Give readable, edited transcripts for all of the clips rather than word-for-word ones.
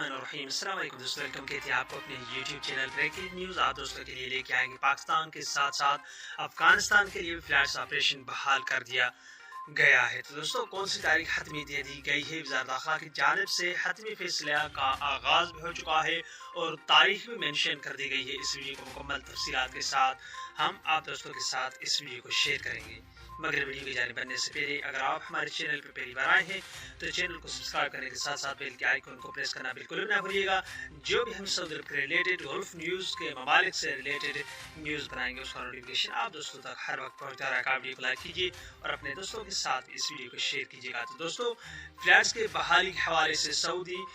बिस्मिल्लाहिर्रहमानिर्रहीम। अस्सलाम वालेकुम दोस्तों, वेलकम कहते हैं आपको अपने YouTube चैनल ब्रेकिंग न्यूज़। आप दोस्तों के लिए लेके आएंगे पाकिस्तान के साथ साथ अफगानिस्तान के लिए भी फ्लैट्स ऑपरेशन बहाल कर दिया गया है। तो दोस्तों, कौन सी तारीख हतमी दे दी गई है? वज़ारत दाखिला की जानिब से हतमी फैसला का आगाज़ भी हो चुका है और तारीख भी मेंशन कर दी गई है। इस वीडियो को मुकम्मल तफसीलात के साथ हम आप दोस्तों के साथ इस वीडियो को शेयर करेंगे। मगर वीडियो की जानिब बनने से पहले अगर आप हमारे चैनल पर पहली बार आए हैं तो चैनल को सब्सक्राइब करने के साथ साथ बेल के आइकन को प्रेस करना बिल्कुल भी ना भूलिएगा। जो भी हम सऊदी अरब के रिलेटेड गल्फ न्यूज़ के ममालिक से रिलेटेड न्यूज़ बनाएंगे उसका नोटिफिकेशन आप दोस्तों तक हर वक्त पहुँचता रहा। आप वीडियो को लाइक कीजिए और अपने दोस्तों के साथ इस वीडियो को शेयर कीजिएगा। तो दोस्तों, फ्लैट्स के बहाली के हवाले से सऊदी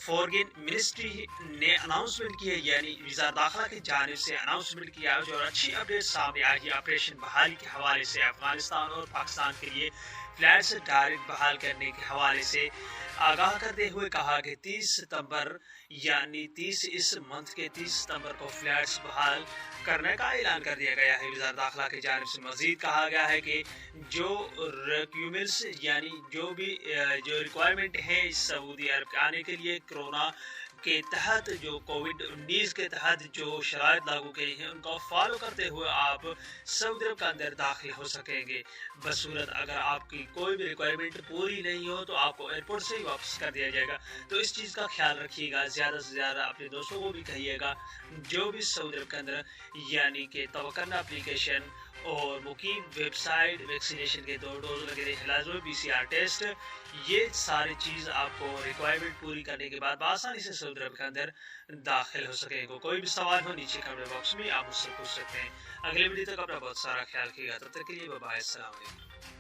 फॉरेन मिनिस्ट्री ने अनाउंसमेंट की है, यानी वज़ारत दाखिला की जानिब से अनाउंसमेंट किया है और अच्छी अपडेट सामने आई है। ऑपरेशन बहाली के हवाले से अफगानिस्तान और पाकिस्तान के लिए फ्लैट्स डायरेक्ट बहाल करने के हवाले से आगाह करते हुए कहा कि 30 सितंबर यानी 30 इस मंथ के 30 सितंबर को फ्लैट्स बहाल करने का ऐलान कर दिया गया है। वज़ारत दाखिला की जानिब से मज़ीद कहा गया है कि जो रिक्वायरमेंट्स यानी जो रिक्वायरमेंट है सऊदी अरब के आने के लिए कोरोना के तहत जो कोविड-19 के तहत जो शराइत लागू की हैं उनको फॉलो करते हुए आप सऊदी अरब के अंदर दाखिल हो सकेंगे। बसूरत अगर आपकी कोई भी रिक्वायरमेंट पूरी नहीं हो तो आपको एयरपोर्ट से ही वापस कर दिया जाएगा। तो इस चीज़ का ख्याल रखिएगा, ज़्यादा से ज़्यादा अपने दोस्तों को भी कहिएगा जो भी सऊदी अरब के अंदर यानी कि तवक्कल एप्लीकेशन और मुकीम वेबसाइट वैक्सीनेशन के 2 डोज लगे इलाज PCR टेस्ट, ये सारी चीज़ आपको रिक्वायरमेंट पूरी करने के बाद आसानी से सऊदी अरब के अंदर दाखिल हो सकेंगे। कोई भी सवाल हो नीचे कमेंट बॉक्स में आप मुझसे पूछ सकते हैं। अगले वीडियो तक अपना बहुत सारा ख्याल रखिएगा। तब तक के लिए बाय बाय, अस्सलाम वालेकुम।